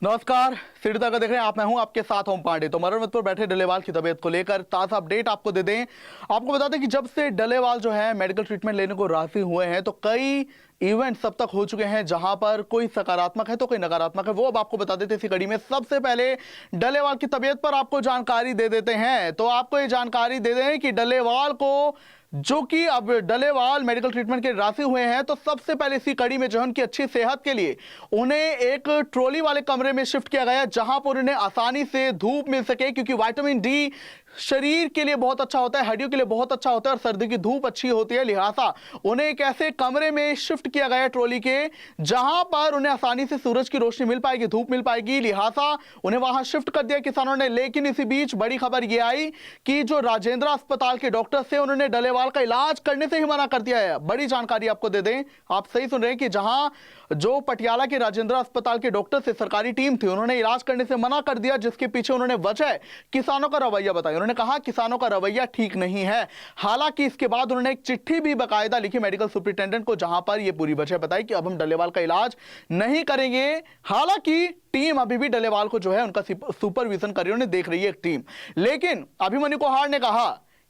नमस्कार, सीढ़ी तक देख रहे हैं आप। मैं हूं आपके साथ ओम पांडे। तो मरण पर बैठे डलेवाल की तबीयत को लेकर ताजा अपडेट आपको दे दें। आपको बता दें कि जब से डलेवाल जो है मेडिकल ट्रीटमेंट लेने को राजी हुए हैं तो कई इवेंट सब तक हो चुके हैं जहां पर कोई सकारात्मक है तो कोई नकारात्मक है। वो अब आपको बता देते इसी कड़ी में। सबसे पहले डलेवाल की तबीयत पर आपको जानकारी दे देते हैं। तो आपको ये जानकारी दे दें कि डलेवाल को, जो कि अब डलेवाल मेडिकल ट्रीटमेंट के राजी हुए हैं, तो सबसे पहले इसी कड़ी में जो है उनकी अच्छी सेहत के लिए उन्हें एक ट्रॉली वाले कमरे में शिफ्ट किया गया जहां पर उन्हें आसानी से धूप मिल सके, क्योंकि विटामिन डी शरीर के लिए बहुत अच्छा होता है, हड्डियों के लिए बहुत अच्छा होता है और सर्दी की धूप अच्छी होती है। लिहाजा उन्हें एक ऐसे कमरे में शिफ्ट किया गया ट्रॉली के जहां पर उन्हें आसानी से सूरज की रोशनी मिल पाएगी, धूप मिल पाएगी। लिहाजा उन्हें वहां शिफ्ट कर दिया किसानों ने। लेकिन इसी बीच बड़ी खबर यह आई कि जो राजेंद्र अस्पताल के डॉक्टर थे उन्होंने डलेवाल का इलाज करने से ही मना कर दिया है। बड़ी जानकारी आपको दे दें, आप सही सुन रहे हैं कि जहां जो पटियाला के राजेंद्र अस्पताल के डॉक्टर से सरकारी टीम थी, उन्होंने इलाज करने से मना कर दिया, जिसके पीछे उन्होंने वजह किसानों का रवैया बताया। उन्होंने कहा किसानों का रवैया ठीक नहीं है। हालांकि इसके बाद उन्होंने एक चिट्ठी भी बाकायदा लिखी मेडिकल सुपरिटेंडेंट को, जहां पर यह पूरी वजह बताई कि अब हम डलेवाल का इलाज नहीं करेंगे। हालांकि टीम अभी भी डलेवाल को जो है उनका सुपरविजन कर रही है, उन्हें देख रही है एक टीम। लेकिन अभिमन्यु कोहाड़ ने कहा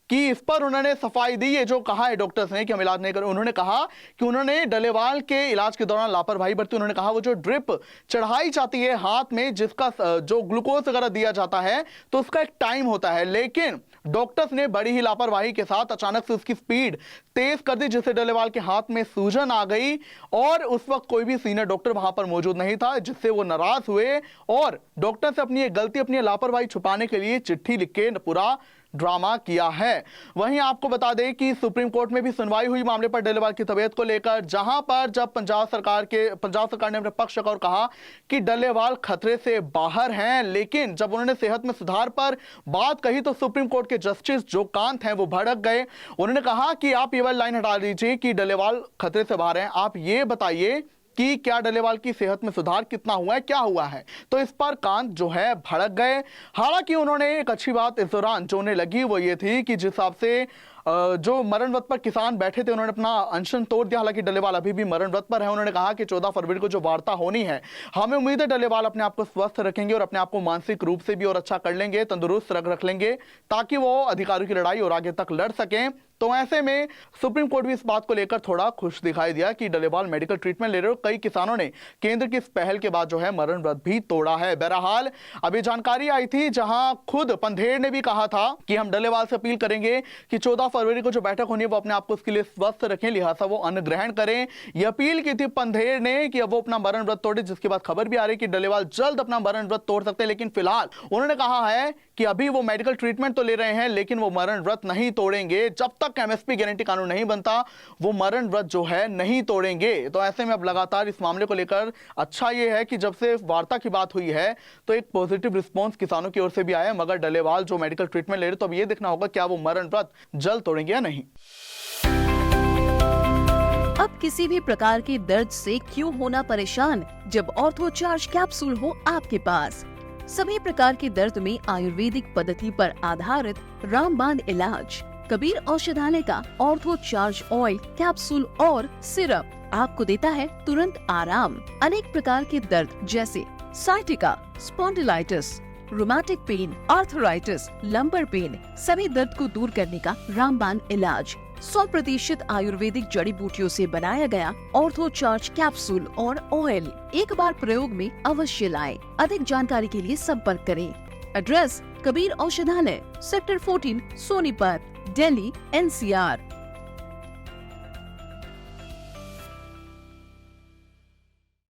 कि इस पर उन्होंने सफाई दी है, जो कहा है डॉक्टर्स ने कि हम इलाज नहीं करें। उन्होंने कहा कि उन्होंने डलेवाल के इलाज के दौरान लापरवाही बरती। उन्होंने कहा वो जो ड्रिप चढ़ाई जाती है हाथ में, जिसका जो ग्लूकोज वगैरह दिया जाता है, तो उसका एक टाइम होता है। लेकिन डॉक्टर्स ने बड़ी ही लापरवाही के साथ अचानक से उसकी स्पीड तेज कर दी, जिससे डलेवाल के हाथ में सूजन आ गई और उस वक्त कोई भी सीनियर डॉक्टर वहां पर मौजूद नहीं था, जिससे वो नाराज हुए और डॉक्टर से अपनी गलती, अपनी लापरवाही छुपाने के लिए चिट्ठी लिख के पूरा ड्रामा किया है। वहीं आपको बता दें कि सुप्रीम कोर्ट में भी सुनवाई हुई मामले पर डलेवाल की तबीयत को लेकर, जहां पर जब पंजाब सरकार ने अपने पक्ष रखा और कहा कि डलेवाल खतरे से बाहर हैं, लेकिन जब उन्होंने सेहत में सुधार पर बात कही तो सुप्रीम कोर्ट के जस्टिस जो कांत हैं वो भड़क गए। उन्होंने कहा कि आप ये वाली लाइन हटा दीजिए कि डलेवाल खतरे से बाहर हैं, आप ये बताइए कि क्या डलेवाल की सेहत में सुधार कितना हुआ है, क्या हुआ है। तो इस पर कांत जो है भड़क गए। हालांकि उन्होंने एक अच्छी बात इस दौरान जो उन्हें लगी वो ये थी कि जिस हिसाब से जो मरण व्रत पर किसान बैठे थे उन्होंने अपना अनशन तोड़ दिया। हालांकि डलेवाल अभी भी मरण व्रत पर है। उन्होंने कहा कि 14 फरवरी को जो वार्ता होनी है, हमें उम्मीद है डलेवाल अपने आप को स्वस्थ रखेंगे और अपने आप को मानसिक रूप से भी और अच्छा कर लेंगे, तंदुरुस्त रख लेंगे, ताकि वो अधिकारियों की लड़ाई और आगे तक लड़ सकें। तो ऐसे में सुप्रीम कोर्ट भी इस बात को लेकर थोड़ा खुश दिखाई दिया कि डलेवाल मेडिकल ट्रीटमेंट ले रहे हो। कई किसानों ने केंद्र की इस पहल के बाद जो है मरण व्रत भी तोड़ा है। बहरहाल अभी जानकारी आई थी जहां खुद पंधेर ने भी कहा था कि हम डलेवाल से अपील करेंगे कि 14 फरवरी को जो बैठक होनी है वो अपने आप को उसके लिए स्वस्थ रखें, लिहाजा वो अन्न ग्रहण करें। यह अपील की थी पंधेर ने कि अब वो अपना मरण व्रत तोड़े, जिसके बाद खबर भी आ रही कि डलेवाल जल्द अपना मरण व्रत तोड़ सकते हैं। लेकिन फिलहाल उन्होंने कहा है कि अभी वो मेडिकल ट्रीटमेंट तो ले रहे हैं, लेकिन वो मरण व्रत नहीं तोड़ेंगे। जब तक एमएसपी गारंटी कानून नहीं बनता वो मरण व्रत जो है नहीं तोड़ेंगे। तो ऐसे में अब लगातार इस मामले को लेकर अच्छा ये है कि जब से वार्ता की बात हुई है तो एक पॉजिटिव रिस्पांस किसानों की ओर से भी आया। मगर डलेवाल जो मेडिकल ट्रीटमेंट ले रहे, तो अब ये देखना होगा क्या वो मरण व्रत जल्द तोड़ेंगे या नहीं। अब किसी भी प्रकार के दर्द से क्यों होना परेशान, जब ऑर्थो चार्ज कैप्सूल हो आपके पास। सभी प्रकार के दर्द में आयुर्वेदिक पद्धति पर आधारित रामबाण इलाज। कबीर औषधालय का ऑर्थो चार्ज ऑयल, कैप्सूल और सिरप आपको देता है तुरंत आराम। अनेक प्रकार के दर्द जैसे sciatica, spondylitis, rheumatic pain, arthritis, lumbar pain, सभी दर्द को दूर करने का रामबाण इलाज। 100% आयुर्वेदिक जड़ी बूटियों से बनाया गया ऑर्थो चार्ज कैप्सूल और ऑयल एक बार प्रयोग में अवश्य लाएं। अधिक जानकारी के लिए संपर्क करें। एड्रेस: कबीर औषधालय, सेक्टर 14, सोनीपत, दिल्ली, NCR।